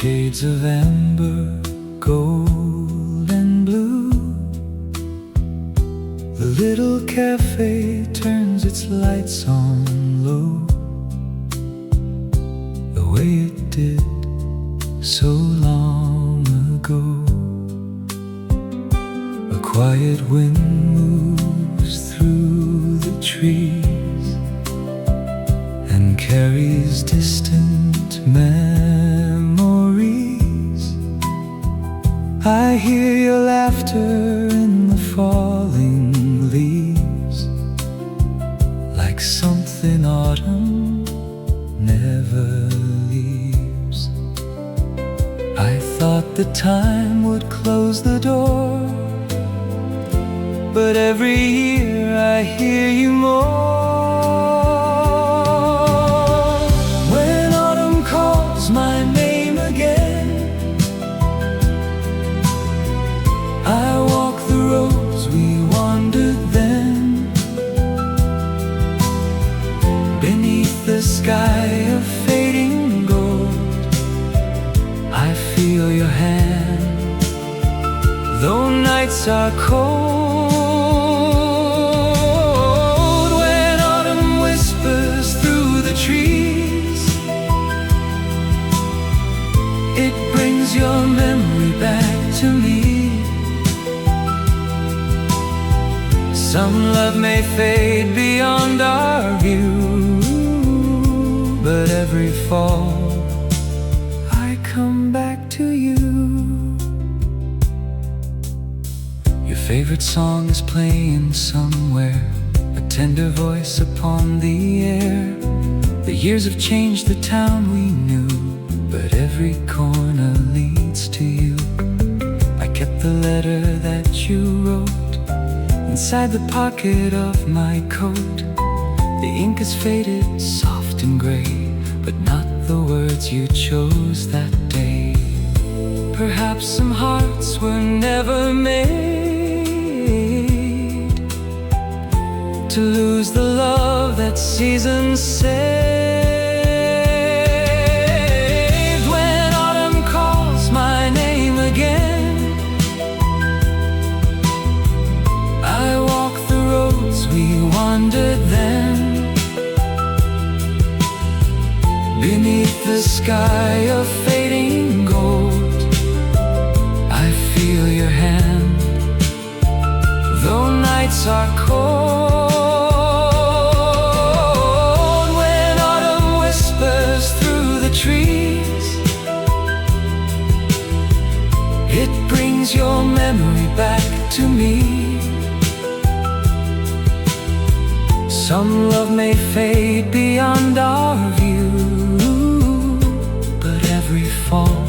shades of amber, gold and blue. The little cafe turns its lights on low, the way it did so long ago. A quiet wind moves through the trees and carries distant memories. I hear your laughter in the falling leaves, like something autumn never leaves. I thought the time would close the door, but every year I hear you more. When autumn calls my name again, I walk the roads we wandered then. Beneath the sky of fading gold, I feel your hand, though nights are cold. It brings your memory back to me. Some love may fade beyond our view, but every fall I come back to you. Your favorite song is playing somewhere, a tender voice upon the air. The years have changed the town we knew, but every corner leads to you. I kept the letter that you wrote inside the pocket of my coat. The ink is faded, soft and gray, but not the words you chose that day. Perhaps some hearts were never made to lose the love that seasons saved. When autumn calls my name again, I walk the roads we wandered then. Beneath the sky of fading gold, I feel your hand, though nights are cold. Trees, it brings your memory back to me. Some love may fade beyond our view, but every fall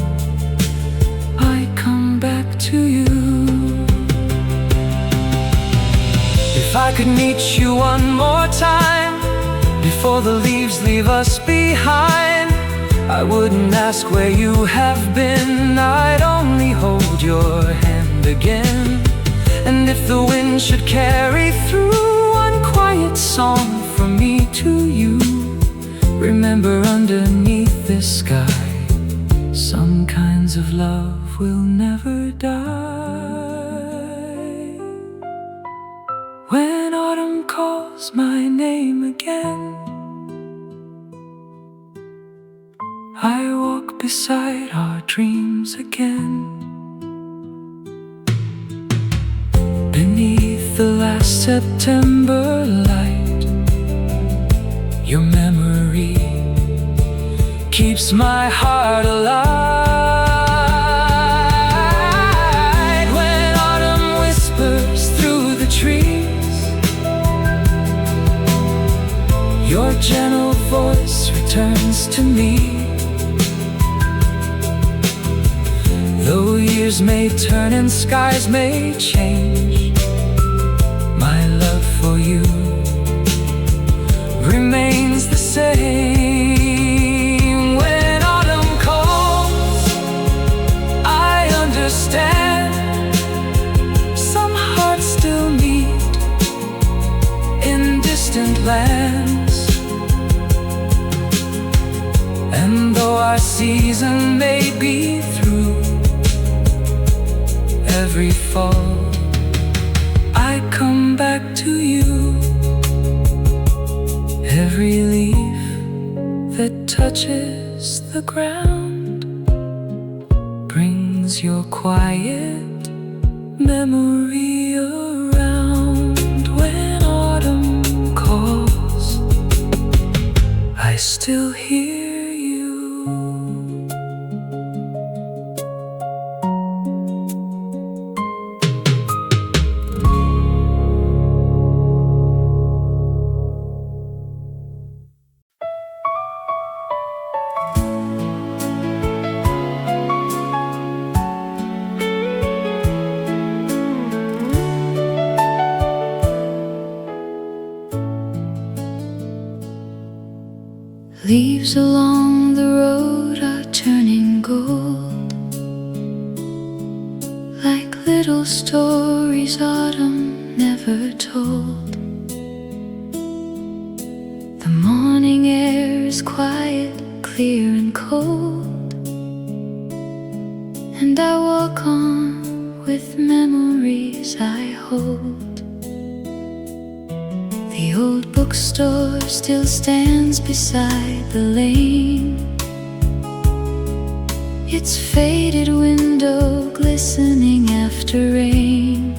I come back to you. If I could meet you one more time before the leaves leave us behind, I wouldn't ask where you have been, I'd only hold your hand again. And if the wind should carry through one quiet song from me to you, remember underneath this sky, some kinds of love will never die. When autumn calls my name again, I walk beside our dreams again. Beneath the last September light, your memory keeps my heart alive. When autumn whispers through the trees, your gentle voice returns to me. Though years may turn and skies may change, my love for you remains the same. When autumn calls, I understand some hearts still meet in distant lands, and And though our season may be through, every fall I come back to you. Every leaf that touches the ground brings your quiet memory around. When autumn calls, I still hear you. Leaves along the road are turning gold, like little stories autumn never told. The morning air is quiet, clear and cold, and I walk on with memories I hold. The old bookstore still stands beside the lane, its faded window glistening after rain.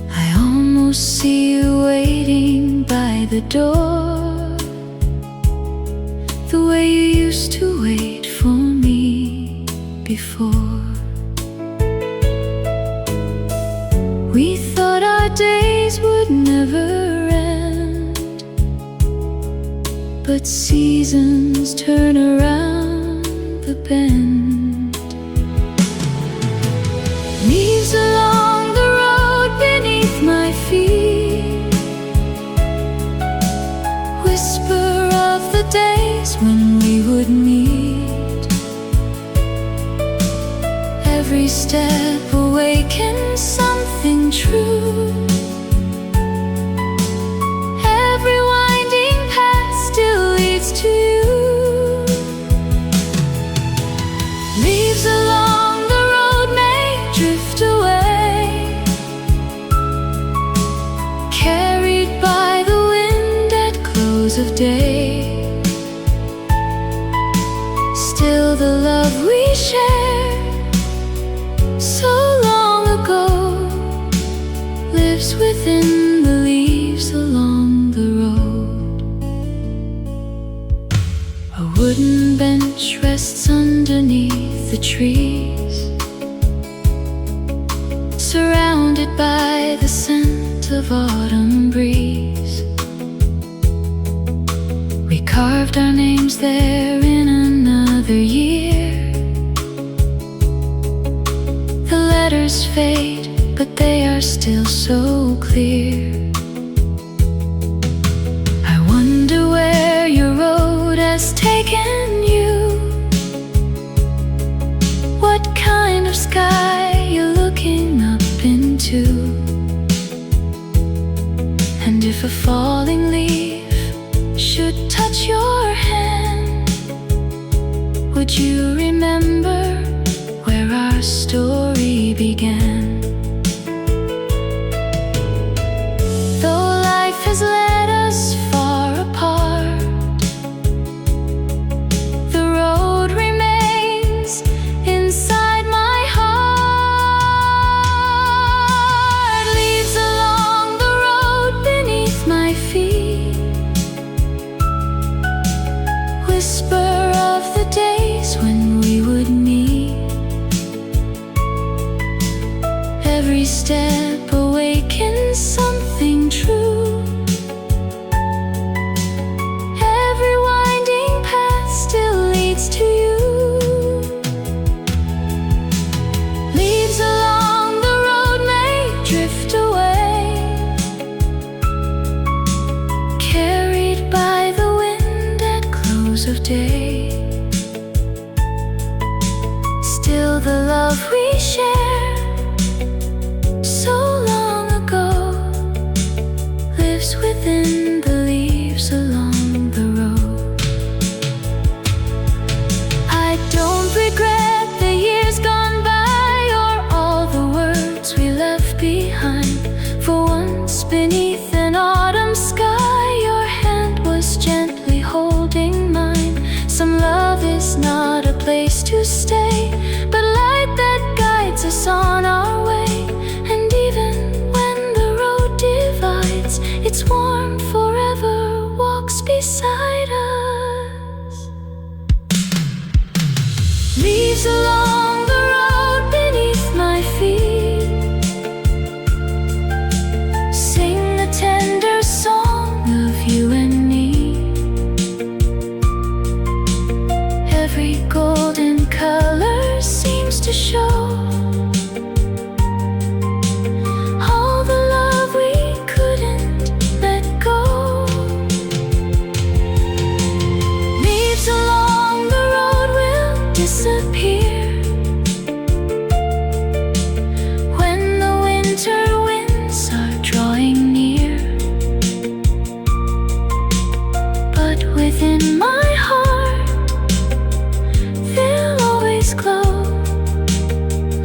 I almost see you waiting by the door, the way you used to wait for me before. We thought our days would never end, but seasons turn around the bend. Leaves along the road beneath my feet, whisper of the days when we would meet. Every step awakens something true. Every winding path still leads to you. Leaves along the road may drift away, carried by the wind at close of day. Still the love we shared so long ago lives within the leaves along the road. A wooden bench rests underneath the trees, surrounded by the scent of autumn breeze. We carved our names there in another year. The letters fade, but they are still so clear. I wonder where your road has taken you, what kind of sky you're looking up into, and if a falling leaf should touch your hand, would you remember where our story began? Though life has led us far apart, the road remains inside my heart. Leaves along the road beneath my feet, whisper of the days when we would meet. Every step awakens something true. Every winding path still leads to you. Leaves along the road may drift away, carried by the wind at close of day. Still the love we share so long ago lives within the leaves along the road. to stay, but light that guides us on our way. And even when the road divides, its warmth forever walks beside us. Leaves along the road beneath my feet sing the tender song of you and me. Every golden color seems to show all the love we couldn't let go. Leaves along the road will disappear when the winter winds are drawing near. But within my heart they'll always glow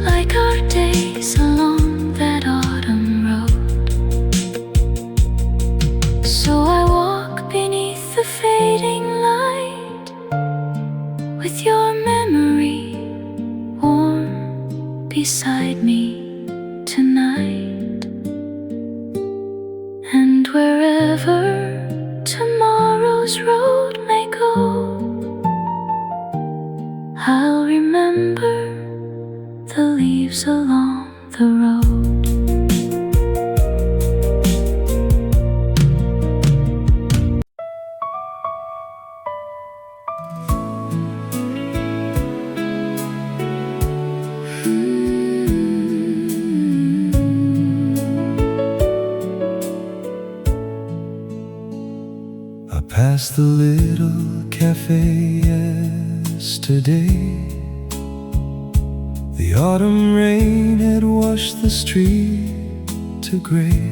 like our days along that autumn road. So I walk beneath the fading light with your memory warm beside me tonight. And wherever tomorrow's road may go, I'll remember the leaves along the road. I passed the little cafe yesterday. The autumn rain had washed the street to gray.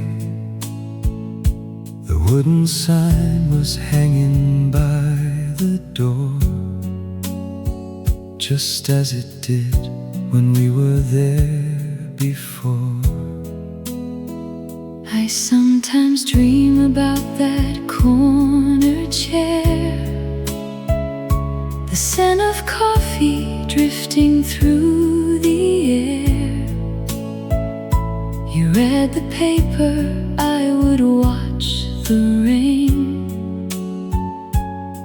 The wooden sign was hanging by the door, just as it did when we were there before. I sometimes dream about that corner chair, the scent of coffee drifting through the air. You read the paper, I would watch the rain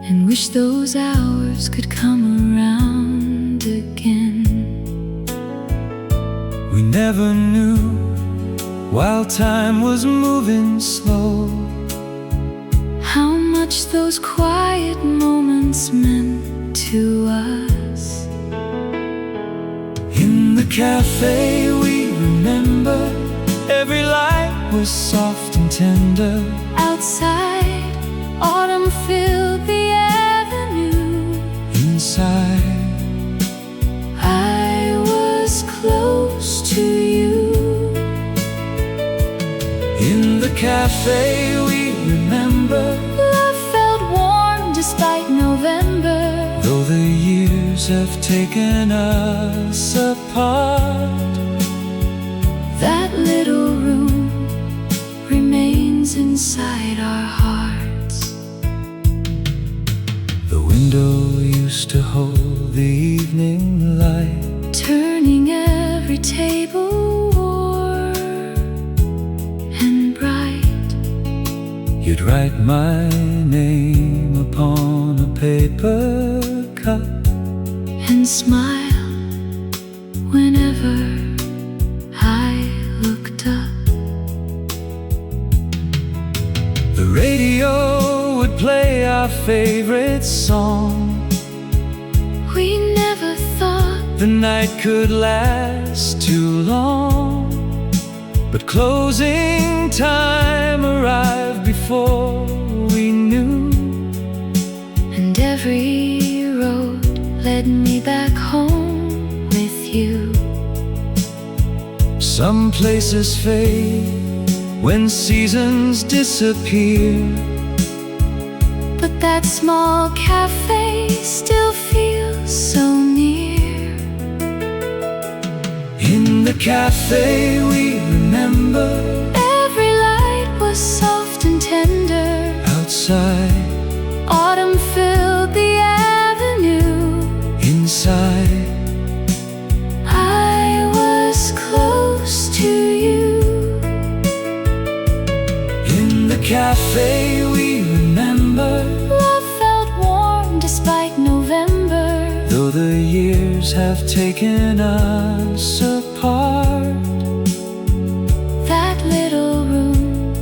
and wish those hours could come around again. We never knew, while time was moving slow, how much those quiet moments meant to us. in the cafe we remember, every light was soft and tender. Outside, autumn filled the avenue. Inside, I was close to you. in the cafe we remember, Love felt warm despite November. though the years have taken us apart, That little room remains inside our hearts. the window used to hold the evening light, Turning every table warm and bright. you'd write my name upon a paper cup, And smile whenever I looked up. the radio would play our favorite song. We never thought The night could last too long, but closing time arrived before we knew. And every road led me back home with you. Some places fade when seasons disappear, But that small cafe still feels so near. in the cafe we remember, Every light was soft and tender. outside, Autumn filled the avenue. inside, cafe we remember, love felt warm despite November. though the years have taken us apart. That little room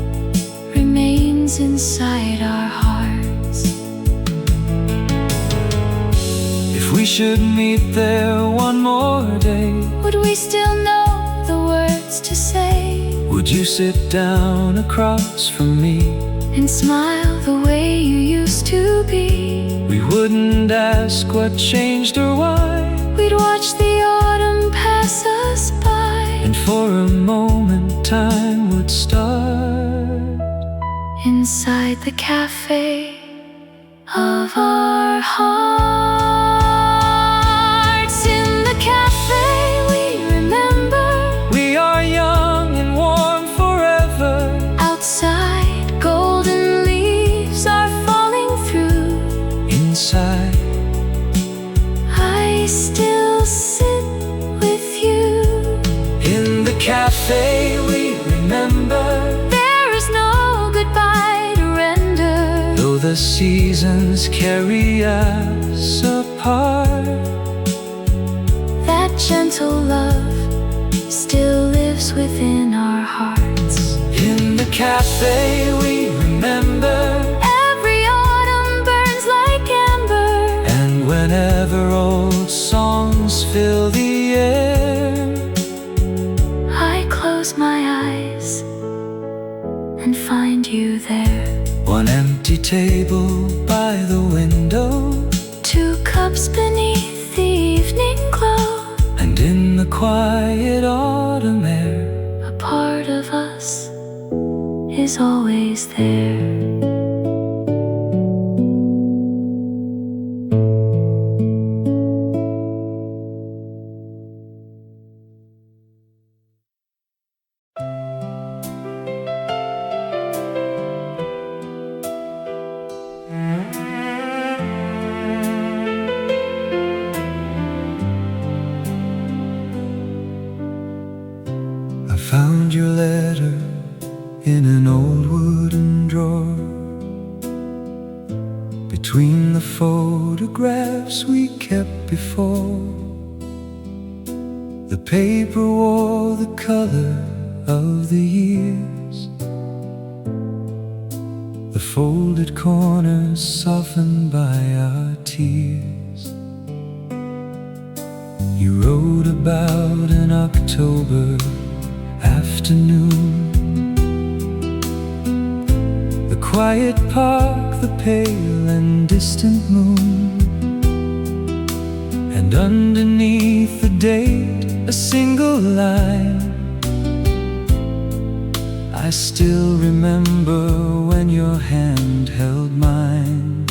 remains inside our hearts. If we should meet there one more day, Would we still know the words to say? would you sit down across from me? And smile the way you used to be? We wouldn't ask what changed or why, We'd watch the autumn pass us by. and for a moment time would start Inside the cafe of our hearts. In the cafe we remember, We are young and warm forever. outside golden leaves are falling through. Inside, I still sit with you. in the cafe we remember, There is no goodbye to render. though the seasons carry us apart, That gentle love still lives within our hearts. in the cafe we remember. Every autumn burns like amber. And whenever old songs fill the air, I close my eyes and find you there. one empty table by the window, 2 cups beneath the evening glow. and in the quiet autumn air, A part of us is always there. I found your letter in an old wooden drawer, between the photographs we kept before. The paper wore the color of the years, the folded corners softened by our tears. You wrote about an October afternoon, the quiet park, the pale and distant moon, and underneath the date a single line. I still remember when your hand held mine.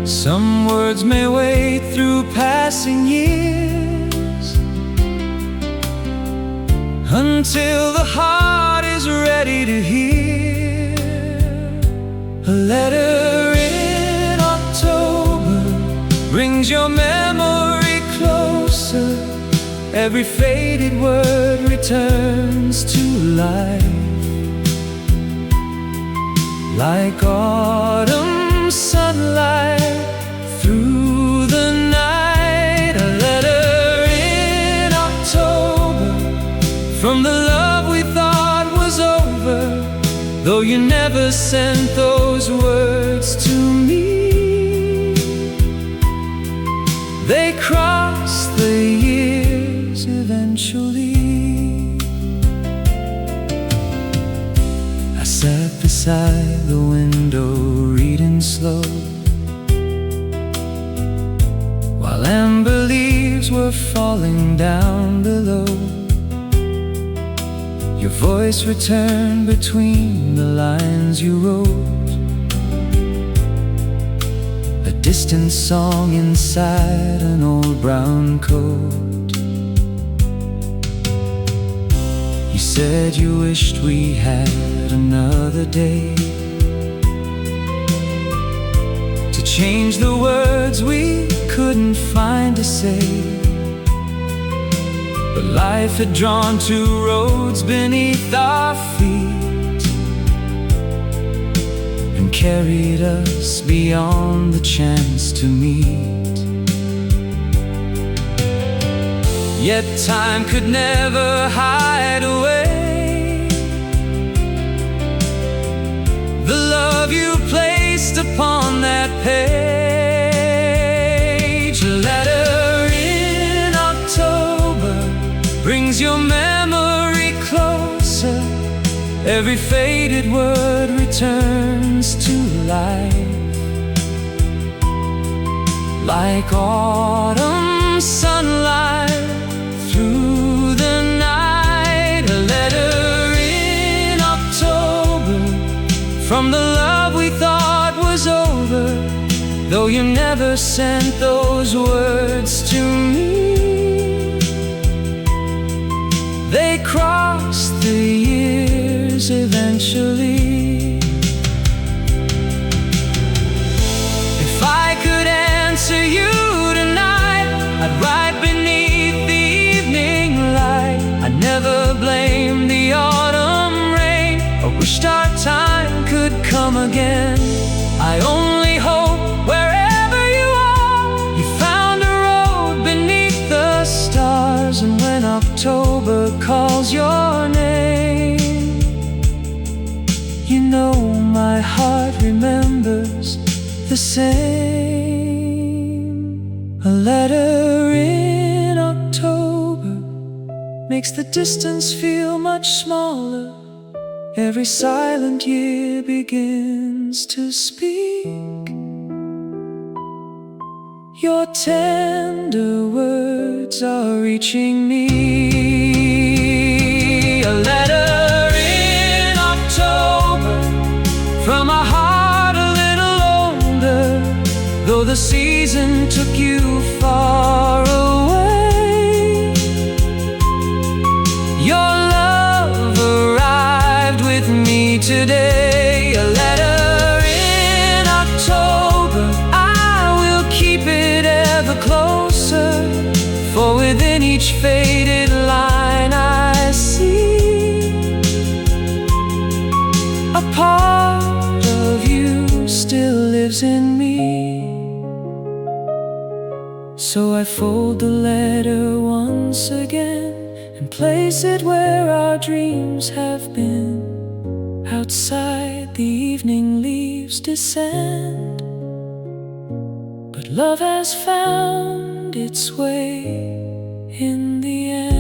Some words may wait through passing years, until the heart is ready to hear. A letter in October brings your memory closer. Every faded word returns to life, like autumn sunlight through the night. A letter in October from the love we thought was over, though you never sent those words to me. They crossed the years eventually. I sat beside the window reading slow, while amber leaves were falling down below. Your voice returned between the lines you wrote, a distant song inside an old brown coat. You said you wished we had another day to change the words we couldn't find to say. But life had drawn 2 roads beneath our feet, and carried us beyond the chance to meet. Yet time could never hide away the love you placed upon that page. A letter in October brings your memory closer. Every faded word returns to life, like autumn sunlight through the night. A letter in October from the love we thought was over, though you never sent those words to me. They crossed the years eventually. If I could answer you tonight, I'd write beneath the evening light. I never blamed the autumn rain or wished our time could come again. I only hope wherever you are, you found a road beneath the stars. And when October calls your name, you know my heart remembers the same. A letter in October makes the distance feel much smaller. Every silent year begins to speak. Your tender words are reaching me. A letter in October from a heart a little older, though the season took you far away. Your love arrived with me today. A letter in October, I will keep it ever closer, for within each faded line I see a part of you still lives in me. So I fold the letter once again and place it where our dreams have been. Outside the evening leaves descend, but love has found its way in the end.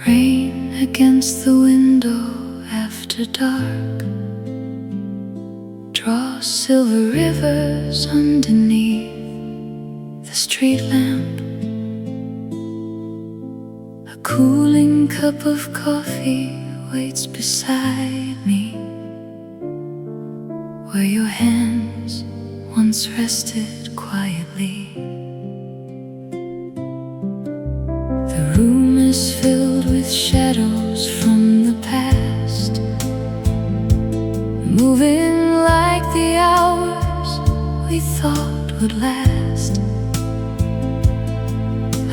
Rain against the window after dark, draw silver rivers underneath the street lamp. A cooling cup of coffee waits beside me, where your hands once rested quietly. The room is filled with shadows from the past, moving like the hours we thought would last.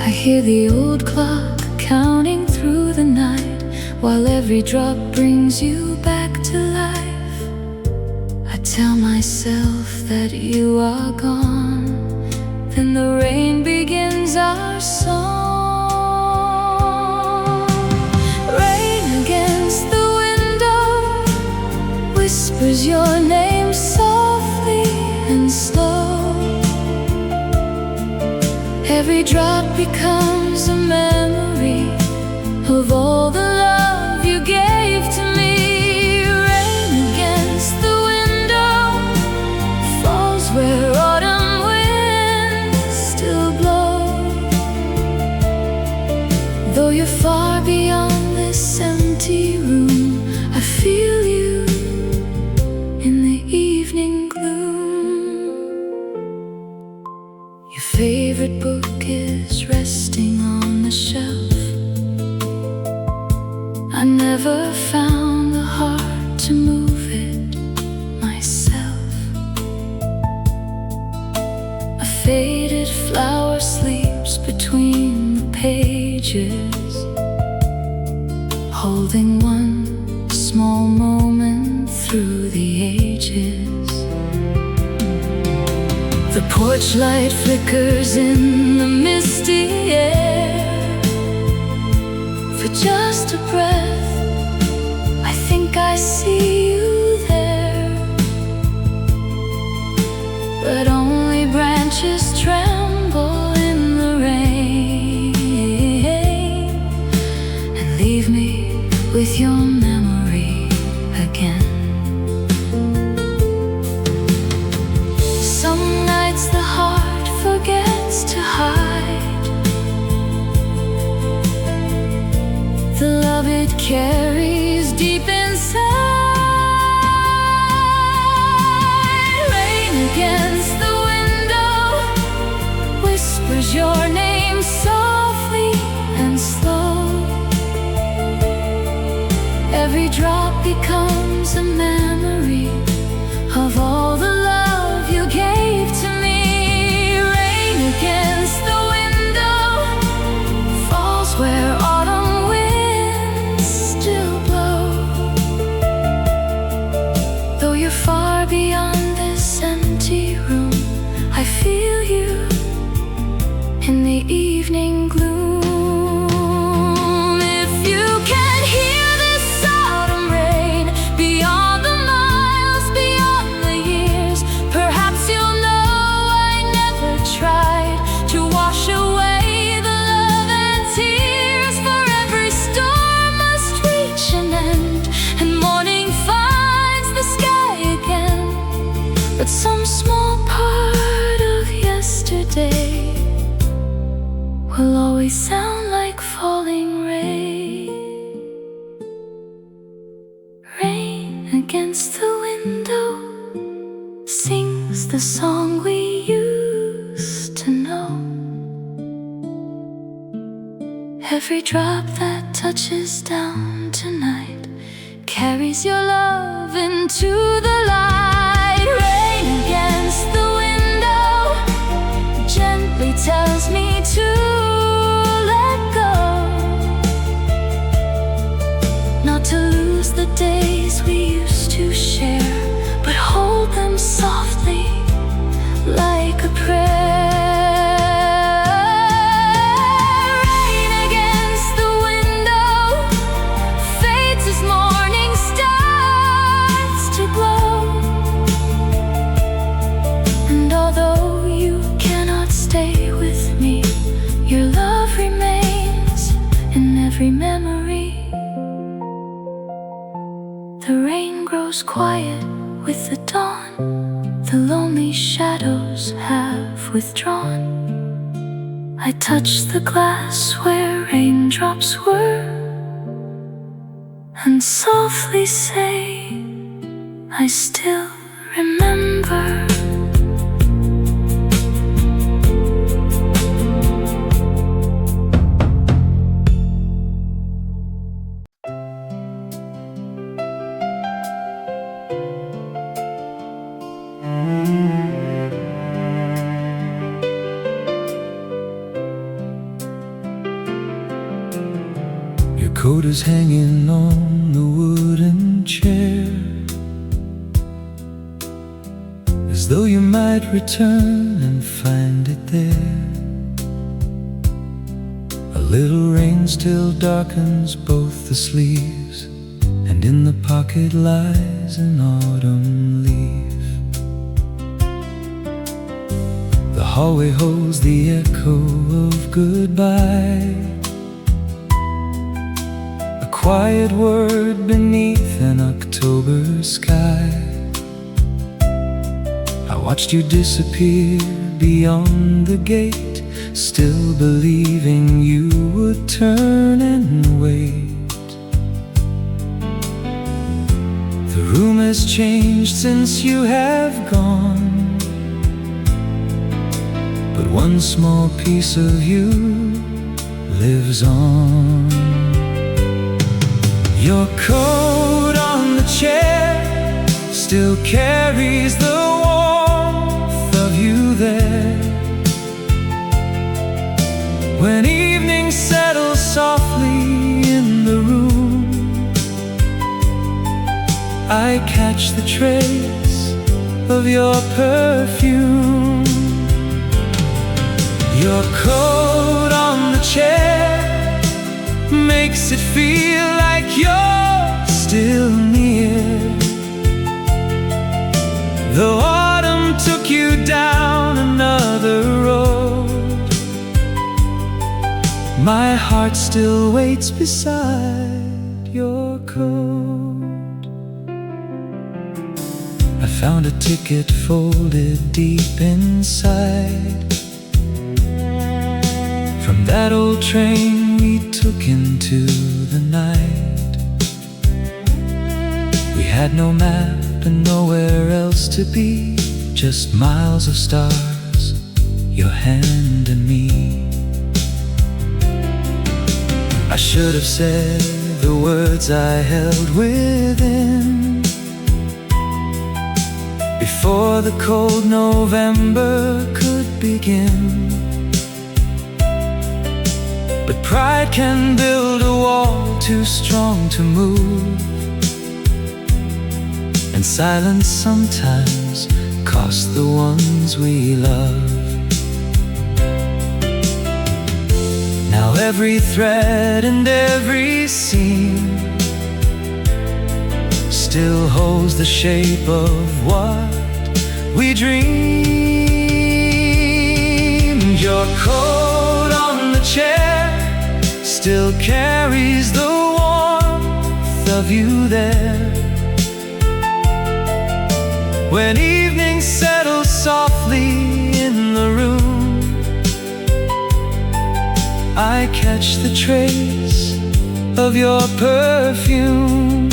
I hear the old clock counting through the night, while every drop brings you back to life. I tell myself that you are gone, then the rain begins our song. Whispers your name softly and slow. Every drop becomes a memory of all the love you gave to me. Rain against the window falls where autumn winds still blow. Though you're far beyond this empty empty room. I feel you in the evening gloom. Your favorite book is resting on the shelf. I never found the heart to move it myself. A faded flower sleeps between the pages, holding one small moment through the ages. The porch light flickers in the misty air. For just a breath, I think I see you there. But only branches tremble in the rain and leave me with your memory again. Some nights the heart forgets to hide the love it carries deep inside. Rain against the window whispers your name softly and slow. Every drop becomes a memory of all the love you gave to me. Rain against the window falls where autumn winds still blow. Though you're far beyond this empty room, I feel you in the evening gloom. If you can hear this autumn rain beyond the miles, beyond the years, perhaps you'll know I never tried to wash away the love and tears. For every storm must reach an end, and morning finds the sky again. But some small part of yesterday will always sound like falling rain. Rain against the window sings the song we used to know. Every drop that touches down tonight carries your love into the light. Rain against the window gently tells me to let go, not to lose the days we used to share, but hold them softly like a prayer. Rain against the window fades as morning starts to glow. And although you cannot stay with me, your love remains in every memory. The rain grows quiet with the dawn. The lonely shadows have withdrawn. I touch the glass where raindrops were and softly say, I still remember. Your coat is hanging on the wooden chair, as though you might return and find it there. A little rain still darkens both the sleeves, and in the pocket lies an autumn leaf. The hallway holds the echo of goodbye, a quiet word beneath an October sky. I watched you disappear beyond the gate, still believing you would turn and wait. The room has changed since you have gone, but one small piece of you lives on. Your coat on the chair still carries the warmth of you there. When evening settles softly in the room, I catch the trace of your perfume. Your coat on the chair makes it feel like you're still near. Though autumn took you down another road, my heart still waits beside your coat. I found a ticket folded deep inside, from that old train we took into the night. We had no map and nowhere else to be, just miles of stars, your hand and me. I should have said the words I held within before the cold November could begin. But pride can build a wall too strong to move, and silence sometimes costs the ones we love. Now every thread and every seam still holds the shape of what we dreamed. Your coat on the chair still carries the warmth of you there. When evening settles softly in the room, I catch the trace of your perfume.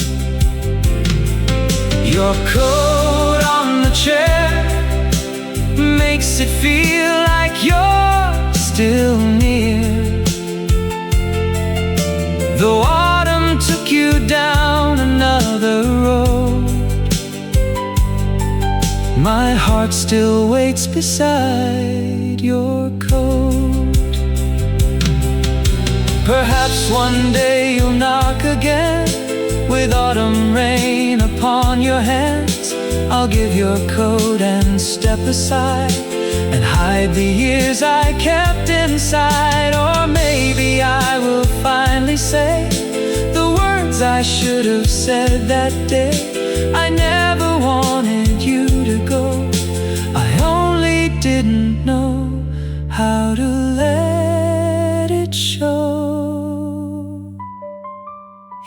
Your coat on the chair makes it feel like you're still near. Though autumn took you down another road, my heart still waits beside your coat. Perhaps one day you'll knock again with autumn rain upon your hands. I'll give your coat and step aside and hide the years I kept inside. Or maybe I will finally say the words I should have said that day. I never wanted you to go, I only didn't know how to let it show.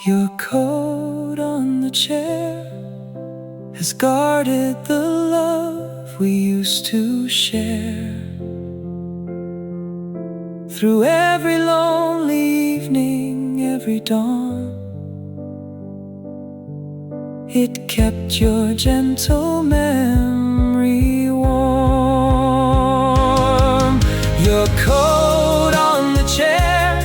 Your coat on the chair has guarded the love we used to share. Through every lonely evening, every dawn, it kept your gentle memory warm. Your coat on the chair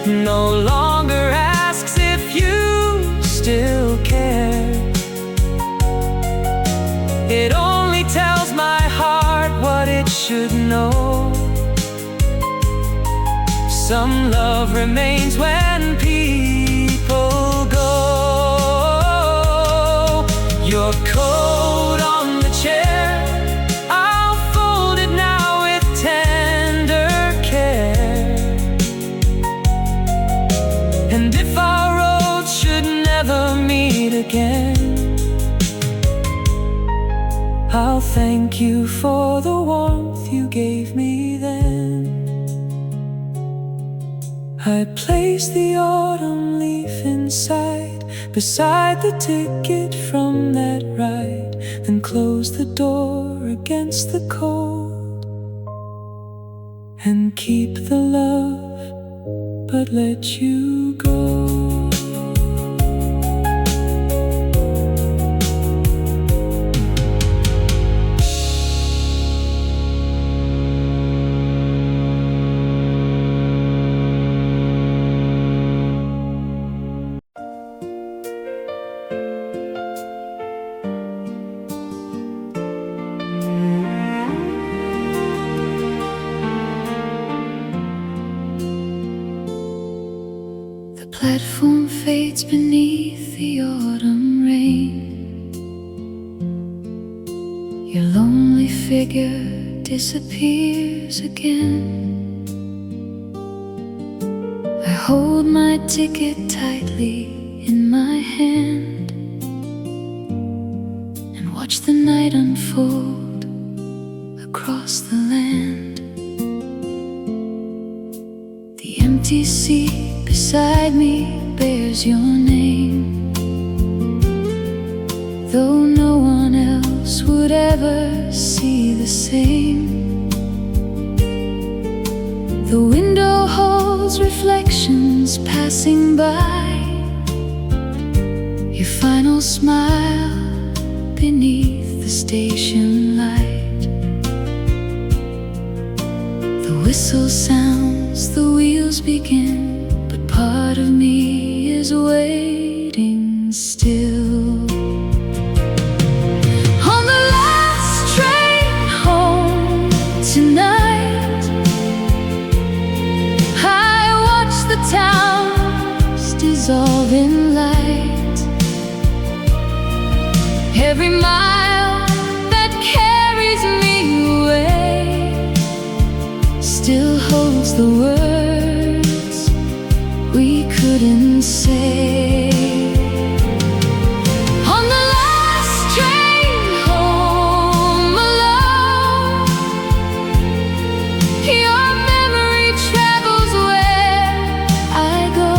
no longer asks if you still care. It only tells my heart what it should know. Some love remains when people go. Your coat on the chair, I'll fold it now with tender care. And if our roads should never meet again, I'll thank you for the warmth you gave me then. I placed the autumn leaf inside, beside the ticket from that ride, then closed the door against the cold, and keep the love, but let you go. beneath the autumn rain. Your lonely figure disappears again. I hold my ticket tightly in my hand and watch the night unfold across the land. The empty seat beside me bears your name, though no one else would ever see the same. The window holds reflections passing by, your final smile beneath the station light. The whistle sounds, the wheels begin, but part of me is waiting still. On the last train home tonight, I watch the towns dissolve in light. Every mile that carries me away still holds the words we couldn't say. On the last train home alone, your memory travels where I go.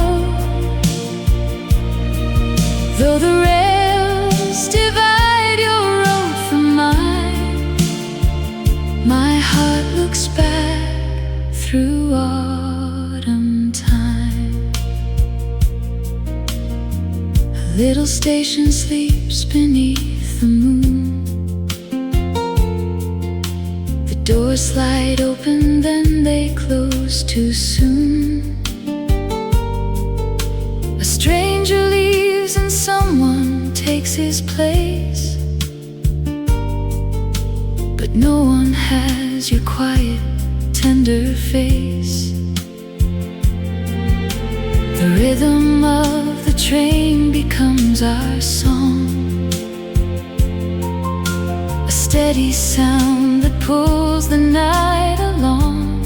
Though the rails divide your road from mine, my heart looks back through autumn time. A little station sleeps beneath the moon. The doors slide open, then they close too soon. A stranger leaves and someone takes his place, but no one has your quiet, tender face. The rhythm of the train becomes our song, a steady sound that pulls the night along.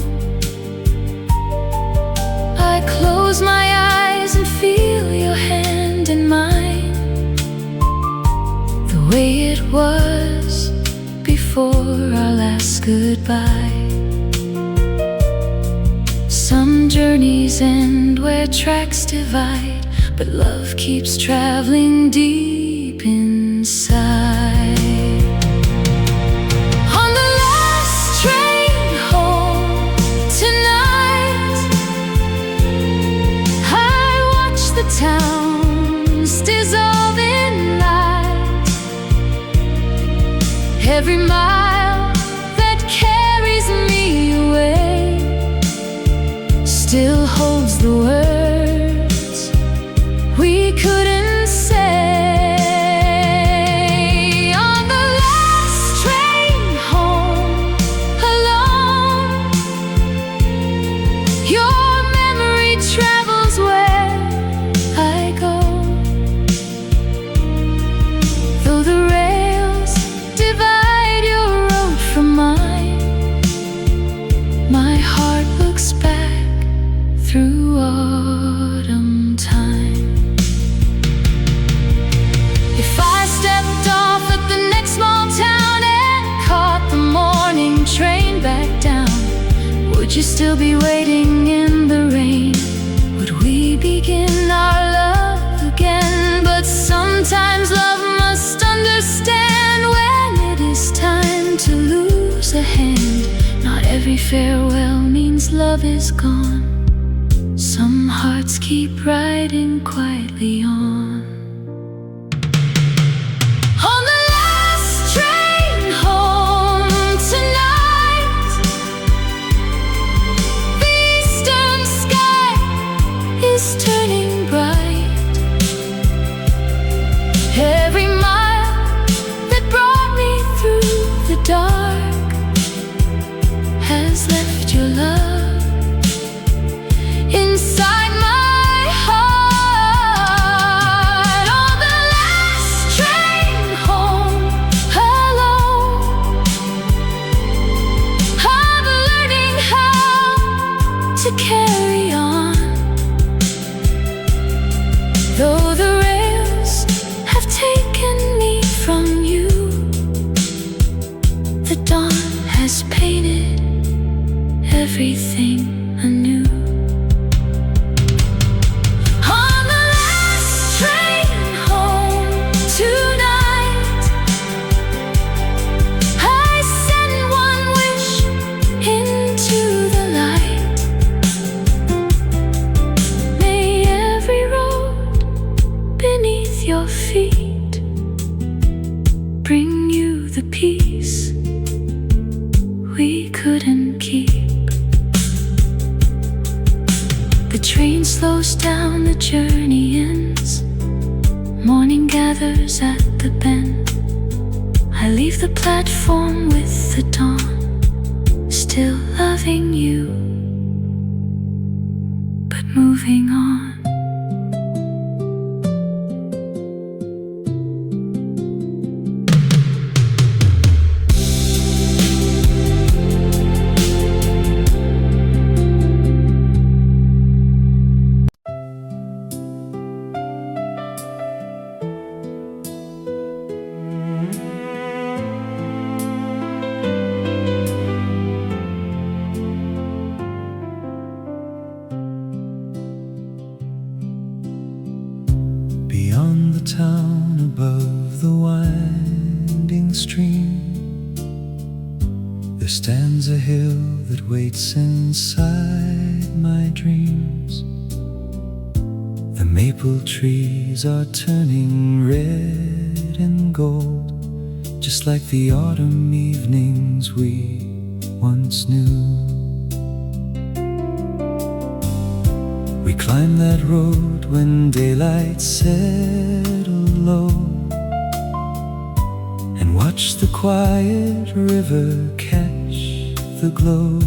I close my eyes and feel your hand in mine, the way it was before our last goodbye. Some journeys end where tracks divide, but love keeps traveling deep inside. On the last train home tonight, I watch the towns dissolve in light. Every mile that carries me away still holds the words we couldn't say. On the last train home alone, your memory travels where I go. Though the rails divide your road from mine, my heart looks back through autumn time. If I stepped off at the next small town and caught the morning train back down, would you still be waiting in the rain? Would we begin our love again? But sometimes love must understand when it is time to lose a hand. Not every farewell means love is gone. Some hearts keep riding quietly on. On the last train home tonight, the eastern sky is turning bright. Every mile that brought me through the dark has left your love inside my heart. feet, bring you the peace we couldn't keep. The train slows down, the journey ends. Morning gathers at the bend. I leave the platform with the dawn, still loving you, but moving on. Beyond the town, above the winding stream, there stands a hill that waits inside my dreams. The maple trees are turning red and gold, just like the autumn evenings we once knew. We climbed that road when daylight settled low, and watched the quiet river catch the glow.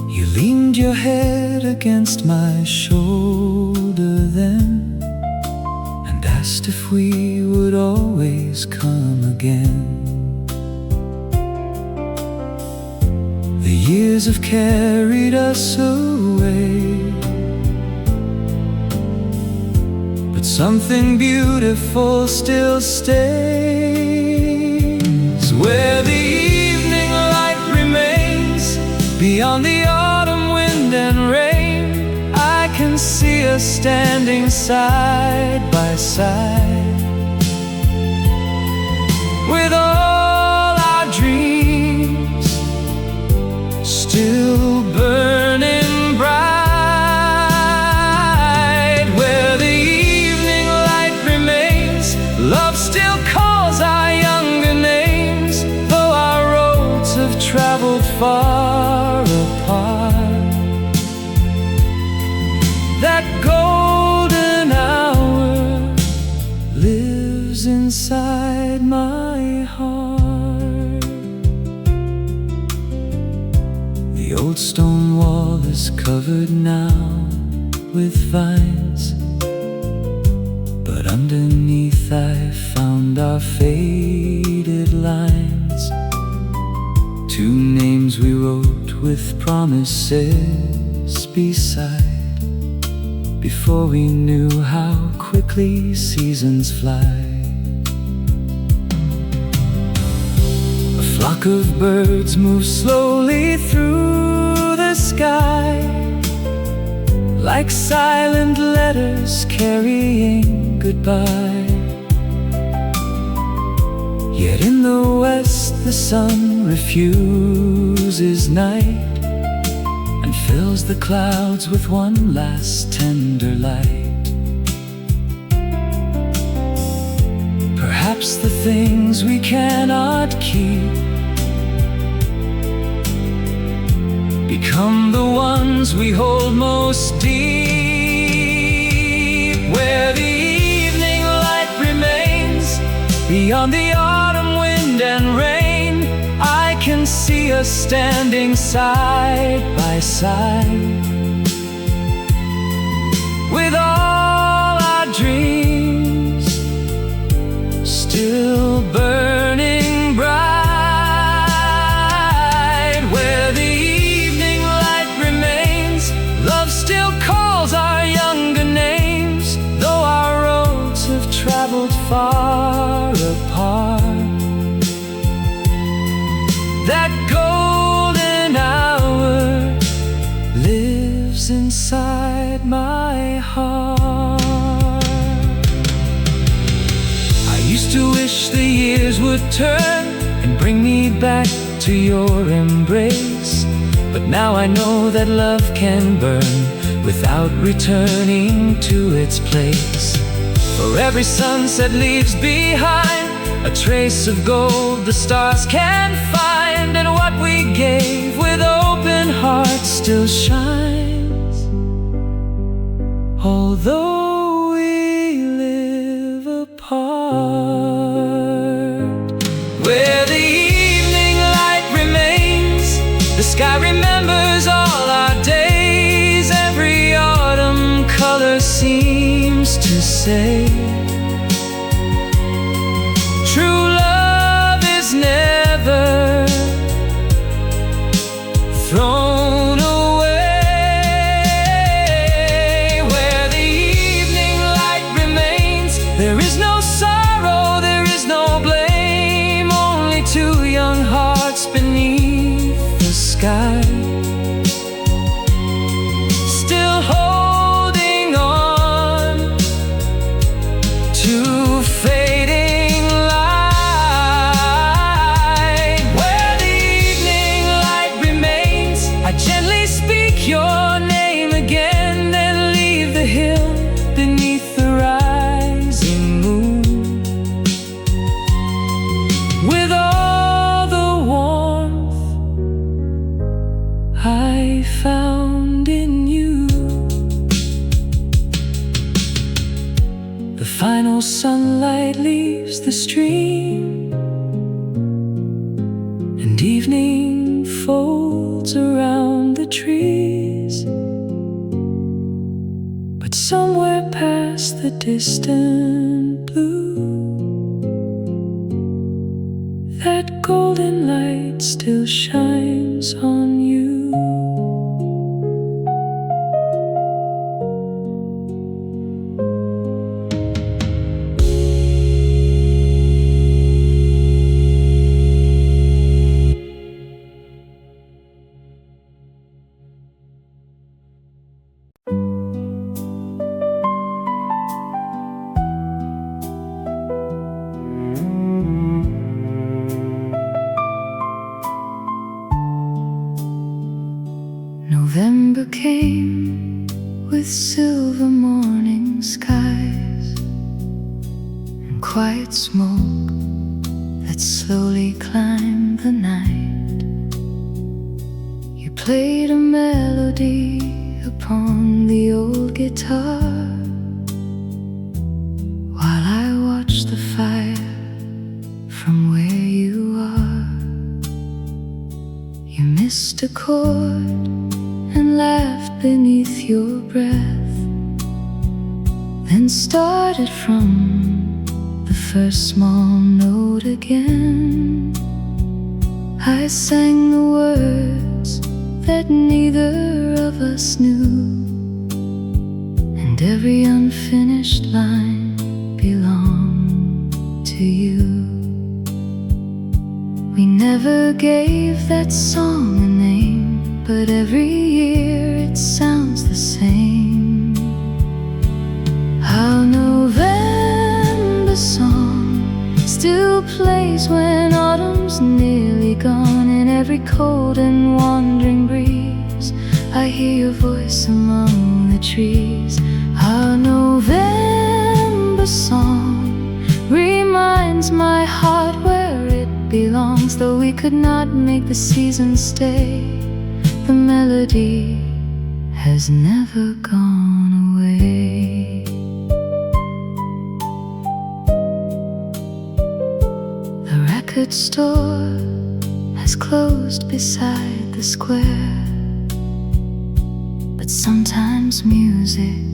You leaned your head against my shoulder then, and asked if we would always come again. The years have carried us away, but something beautiful still stays. Where the evening light remains, beyond the autumn wind and rain, I can see us standing side by side, with all our dreams still burning bright. Where the evening light remains, love still calls our younger names, though our roads have traveled far apart. That golden hour lives inside my heart. The old stone wall is covered now with vines, but underneath I found our faded lines. Two names we wrote with promises beside, before we knew how quickly seasons fly. A flock of birds move slowly through the sky, like silent letters carrying goodbye. Yet in the west the sun refuses night, and fills the clouds with one last tender light. Perhaps the things we cannot keep become the ones we hold most deep. Where the evening light remains, beyond the autumn wind and rain, I can see us standing side by side, with all our dreams still burning bright. Where the evening light remains, love still calls our younger names, though our roads have traveled far apart. That golden hour lives inside my heart. I used to wish the years would turn and bring me back to your embrace, but now I know that love can burn without returning to its place. where every sunset leaves behind a trace of gold the stars can find, and what we gave with open hearts still shines. Although we live apart, where the evening light remains, the sky remembers all our days. Every autumn color seems to say, true love is never thrown away. Where the evening light remains, there is no sorrow, there is no blame, only two young hearts beneath the sky, still holding on to fading light. Where the evening light remains, I gently speak your name again, then leave the hill beneath the rising moon, with all the warmth I found in you. The final sunlight leaves the stream, and evening folds around the trees. But somewhere past the distant blue, that golden light still shines on you. November came with silver morning skies and quiet smoke that slowly climbed the night. You played a melody upon the old guitar, while I watched the fire from where you are. You missed a chord and laughed beneath your breath, then started from the first small note again. I sang the words that neither of us knew, and every unfinished line belonged to you. We never gave that song a name, but every year it sounds the same. Our November song still plays when autumn's nearly gone. In every cold and wandering breeze, I hear your voice among the trees. Our November song reminds my heart where it belongs. Though we could not make the seasons stay, the melody has never gone away. The record store has closed beside the square, but sometimes music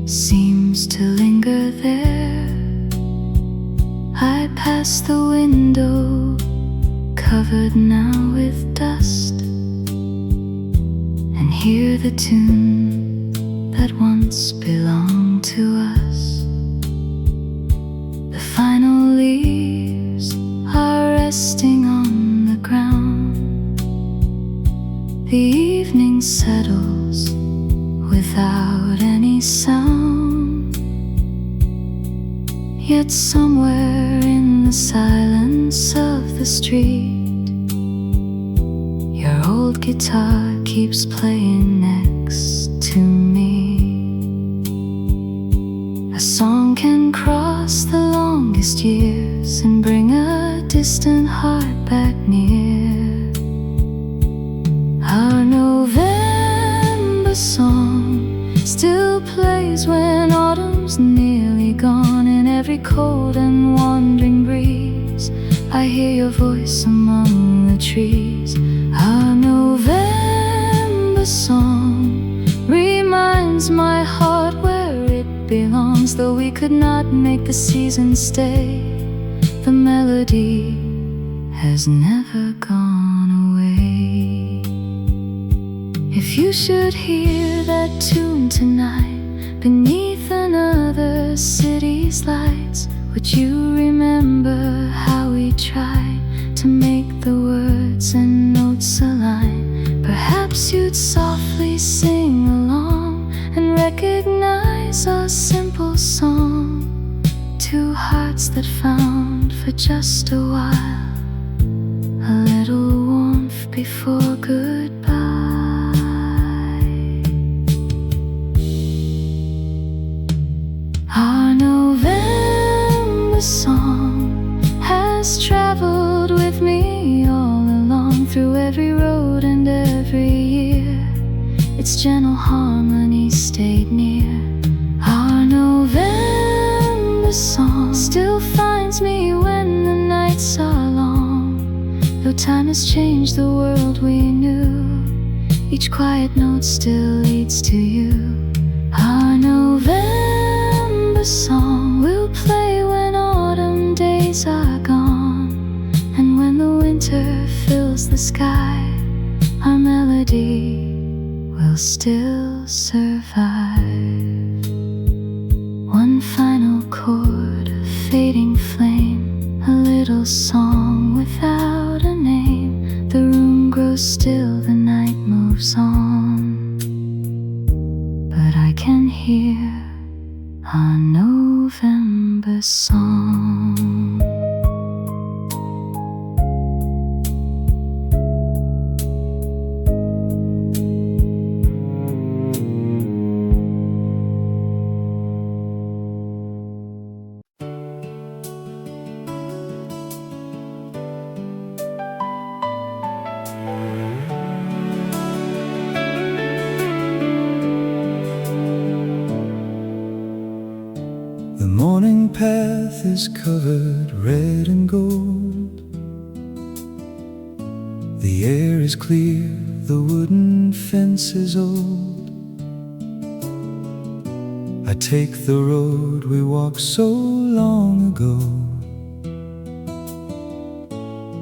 seems to linger there. I pass the window, covered now with dust, and hear the tune that once belonged to us. The final leaves are resting on the ground. The evening settles without any sound, yet somewhere in the silence of the street, your old guitar keeps playing next to me. A song can can cross the longest years and bring a distant heart back near. Our November song still plays when autumn's nearly gone. In every cold and wandering breeze I hear your voice among the trees. Our November song reminds my heart where it belongs. Though we could not make the season stay, the melody has never gone away. If you should hear that tune tonight beneath another city's lights, would you remember how we tried to make the words and notes align? Perhaps you'd softly sing along and recognize our simple song. Two hearts that found for just a while a little warmth before goodbye. Our November song has traveled with me all along, through every road and every year. Its gentle harmony stayed near. Our November song still finds me when the nights are long. Though time has changed the world we knew, each quiet note still leads to you. Our November song will play when autumn days are gone, and when the winter fills the sky, our melody will still survive. One final chord, a fading flame, a little song without a name. The room grows still, the night moves on, but I can hear our November song. The morning path is covered red and gold. The air is clear, the wooden fence is old. I take the road we walked so long ago,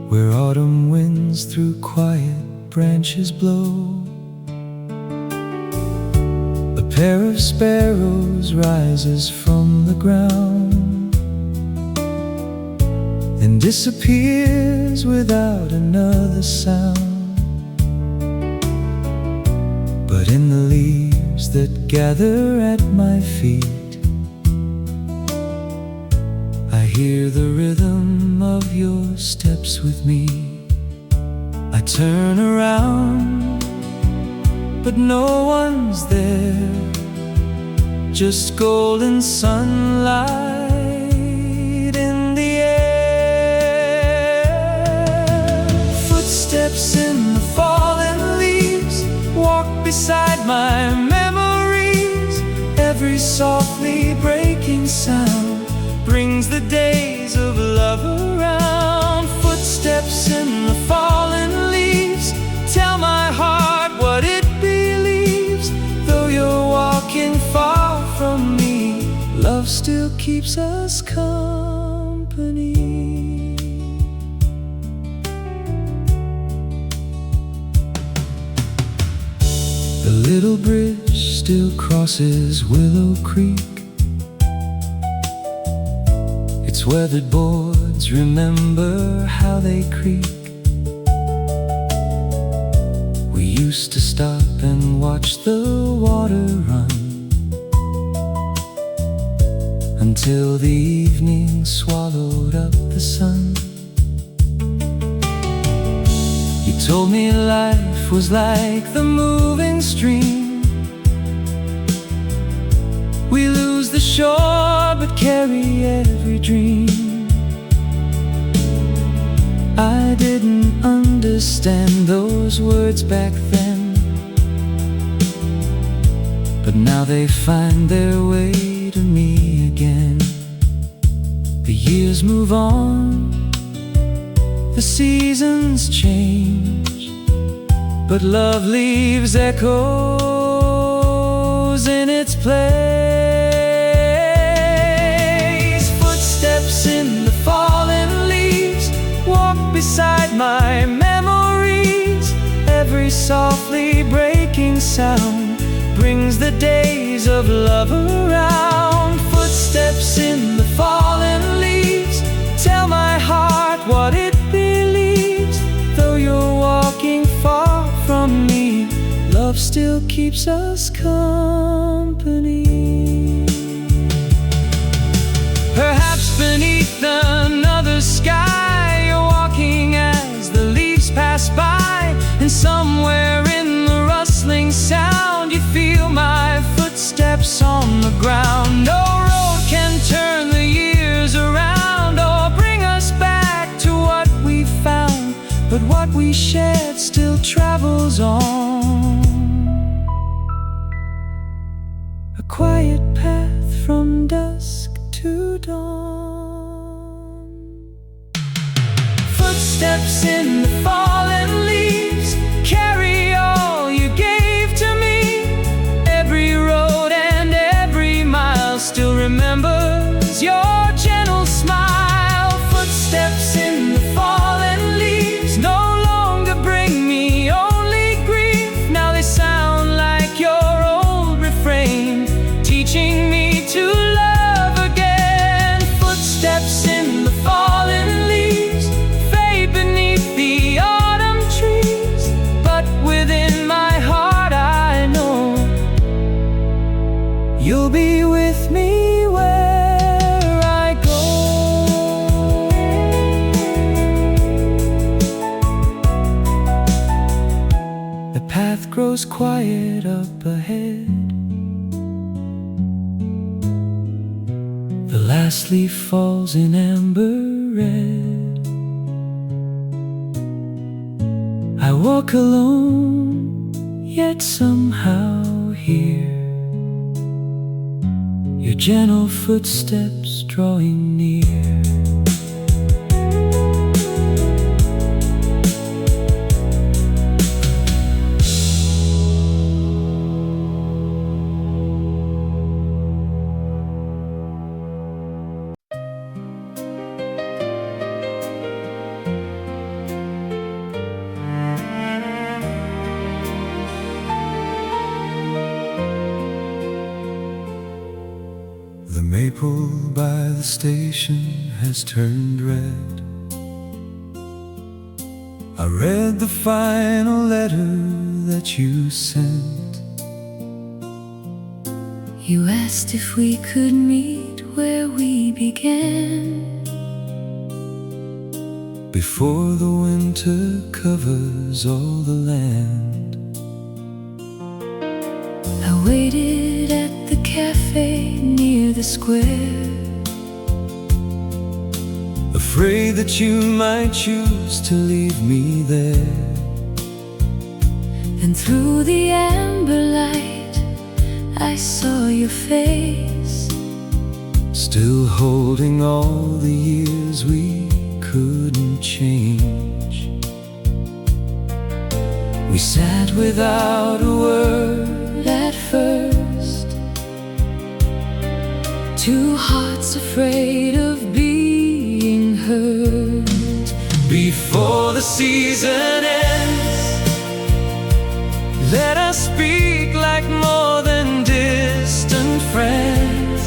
where autumn winds through quiet branches blow. A pair of sparrows rises from the ground, then disappears without another sound. But in the leaves that gather at my feet, I hear the rhythm of your steps with me. I turn around, but no one's there, just golden sunlight in the air. Footsteps in the fallen leaves walk beside my memories. Every softly breaking sound brings the days of love around. Footsteps in the fallen leaves tell my heart what it believes. Though you're walking far from me, love still keeps us company. The little bridge still crosses Willow Creek. Its weathered boards remember how they creak. We used to stop and watch the water run until the evening swallowed up the sun. You told me life was like the moving stream, We lose the shore but carry every dream. I didn't understand those words back then, but now they find their way to me again. The years move on, the seasons change, but love leaves echoes in its place. Footsteps in the fallen leaves walk beside my memories. Every softly breaking sound brings the days of love around. Footsteps in the fallen leaves tell my heart what it believes. Though you're walking far from me, love still keeps us company. Perhaps beneath another sky, you're walking as the leaves pass by, and somewhere in the rustling sound you feel my footsteps on the ground. No road can turn the years around or bring us back to what we found, but what we shared still travels on. A quiet path from dusk to dawn. Footsteps in the fallen leaves carry all you gave to me. Every road and every mile still remembers your gentle smile. Footsteps in the fallen leaves no longer bring me only grief. Now they sound like your old refrain, teaching me to love again. Footsteps in the fallen leaves fade beneath the autumn trees, but within my heart I know you'll be with me where I go. The path grows quiet up ahead. The last leaf falls in amber red. I walk alone, yet somehow hear your gentle footsteps drawing near. The maple by the station has turned red. I read the final letter that you sent. You asked if we could meet where we began. Before the winter covers all the land. I waited at the cafe near the square, afraid that you might choose to leave me there. and through the amber light I saw your face, still holding all the years we couldn't change. We sat without a word at first, two hearts afraid of being hurt. before the season ends. Let us speak like more than distant friends.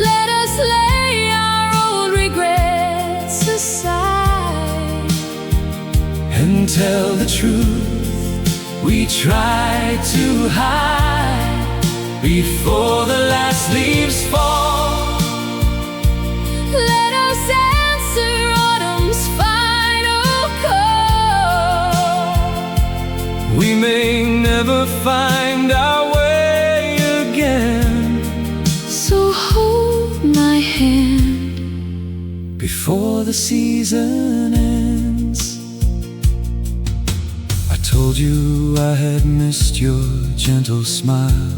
Let us lay our old regrets aside And tell the truth we try to hide before the last leaves fall. Let us answer autumn's final call. We may never find our way again. the season ends. I told you I had missed your gentle smile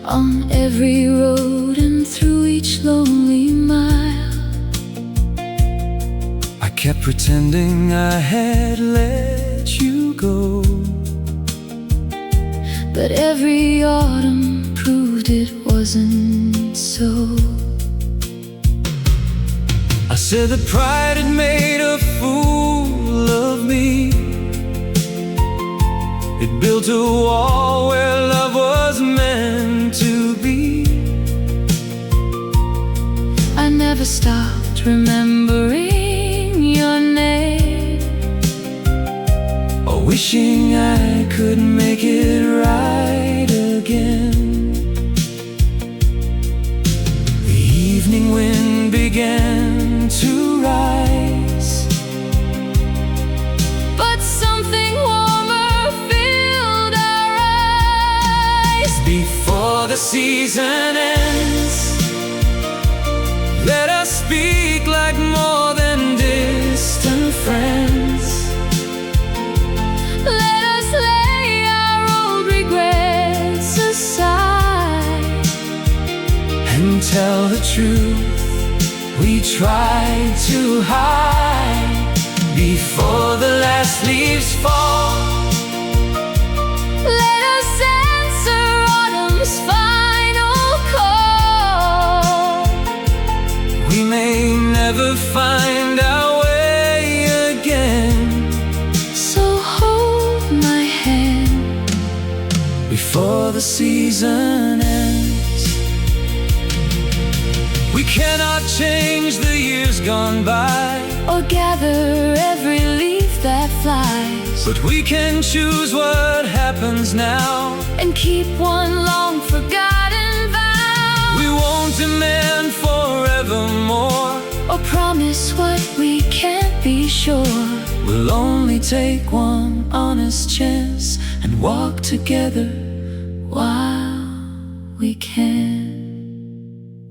on every road and through each lonely mile. I kept pretending I had let you go, but every autumn proved it wasn't so. I said that pride had made a fool of me. It built a wall where love was meant to be. I never stopped remembering your name, or wishing I could make it right again. The evening wind began to rise, but something warmer filled our eyes. before the season ends. Let us speak like more than distant friends. Let us lay our old regrets aside And tell the truth we tried to hide. Before the last leaves fall, let us answer autumn's final call. we may never find our way again. So hold my hand Before the season ends. We cannot change the years gone by, or gather every leaf that flies, but we can choose what happens now. and keep one long forgotten vow. We won't demand forevermore, or promise what we can't be sure. we'll only take one honest chance and walk together While we can.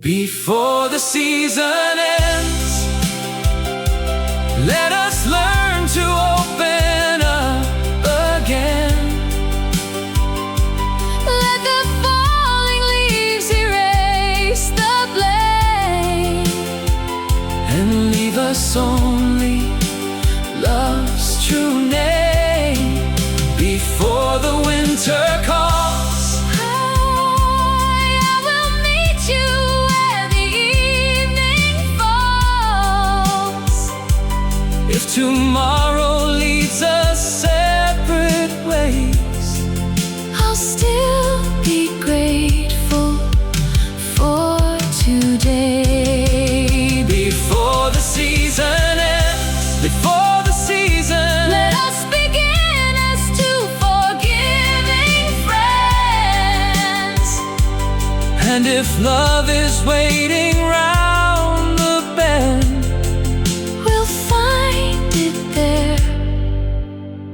before the season ends. Let us learn to open up again. Let the falling leaves erase the blame, And leave us only love's true name. Before the winter calls, I will meet you where the evening falls. if tomorrow leads us separate ways, I'll still be grateful for today. before the season ends. Before the season Let us begin as two forgiving friends. And if love is waiting round the bend, We'll find it there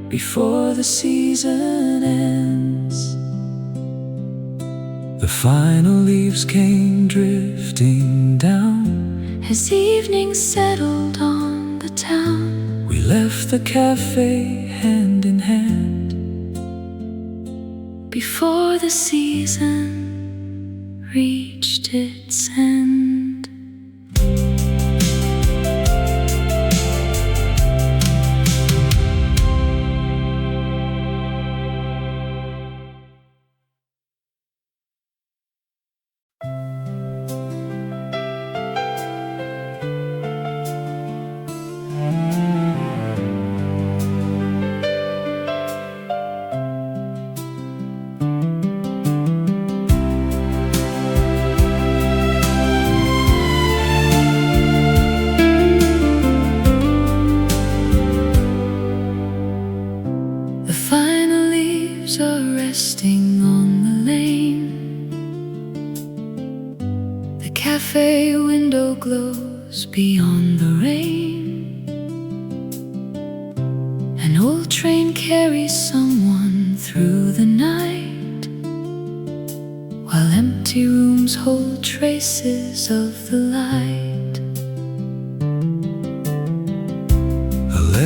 before the season ends. The final leaves came drifting down. as evening settled on the town. We left the cafe hand in hand Before the season reached its end. cafe window glows beyond the rain. An old train carries someone through the night, while empty rooms hold traces of the light.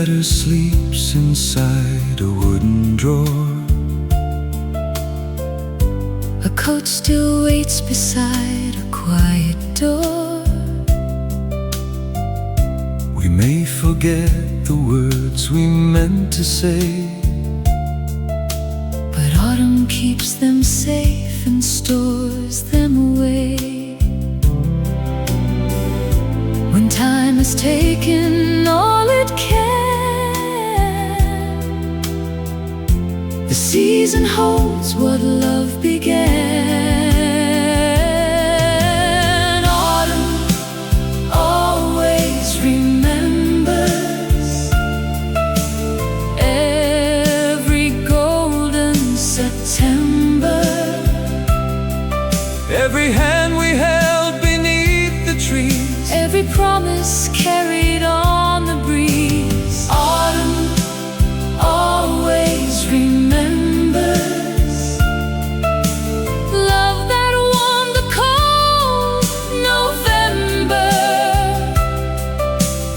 letter sleeps inside a wooden drawer. A coat still waits beside a quiet door. We may forget the words we meant to say, but autumn keeps them safe and stores them away. When time has taken all it can, the season holds what love began. Autumn always remembers every golden September, Every hand we held beneath the trees, every promise carried on the breeze. Autumn always remembers love that warmed the cold November.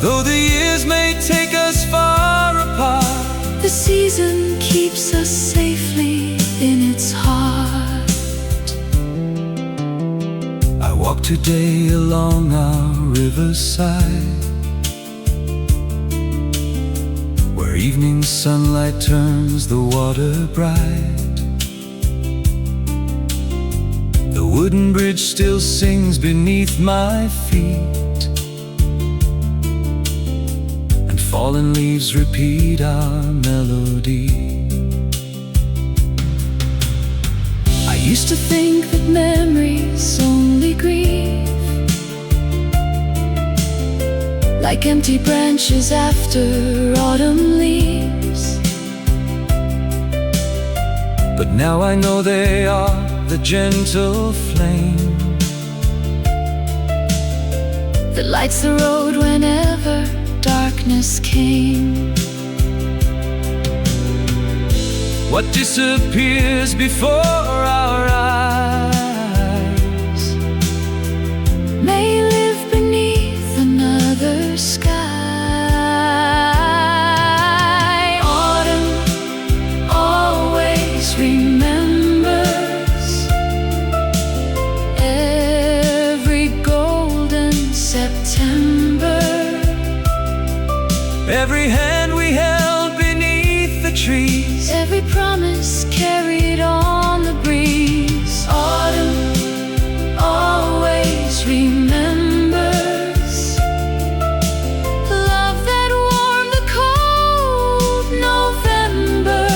though the years may take us far apart. The season keeps us safely in its heart. I walk today along our riverside, where evening sunlight turns the water bright. The wooden bridge still sings beneath my feet, and fallen leaves repeat our melody. I used to think that memories only grieve, like empty branches after autumn leaves. But now I know they are the gentle flame that lights the road whenever darkness came. What disappears before our eyes May live beneath another sky. Autumn always remembers every golden September, every hand we held beneath the trees, every promise carried on the breeze. Autumn always remembers love that warmed the cold November.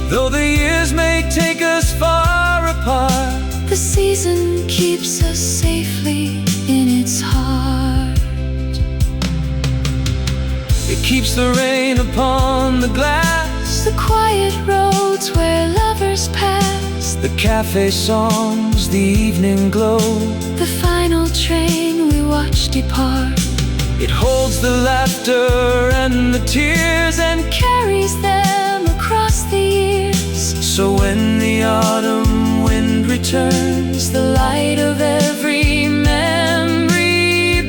though the years may take us far apart. The season keeps us safely in its heart. It keeps the rain upon the glass, The quiet roads where lovers pass, the cafe songs, the evening glow. the final train we watch depart, It holds the laughter and the tears, and carries them across the years. so when the autumn wind returns, The light of every memory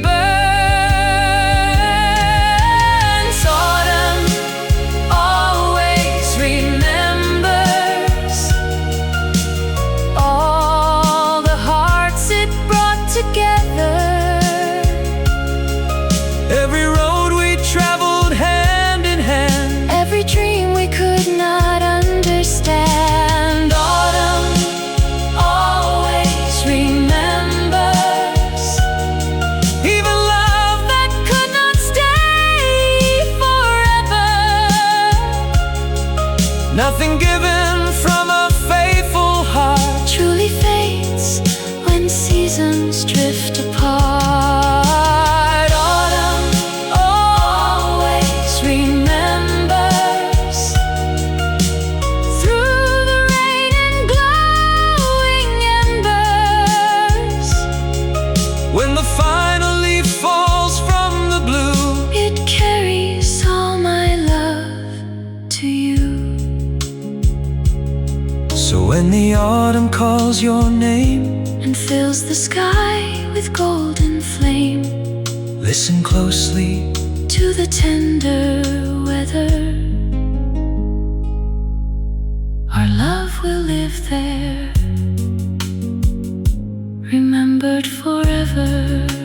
burns. Autumn always remembers all the hearts it brought together, every road we traveled hand in hand, every dream we could not understand. Autumn always remembers even love that could not stay forever. Nothing given from a faithful heart truly fades when seasons drift apart. Autumn always remembers through the rain and glowing embers. when the final leaf falls from the blue. It carries all my love to you. So when the autumn calls your name, And fills the sky with golden flame, listen closely to the tender weather. Our love will live there, remembered forever.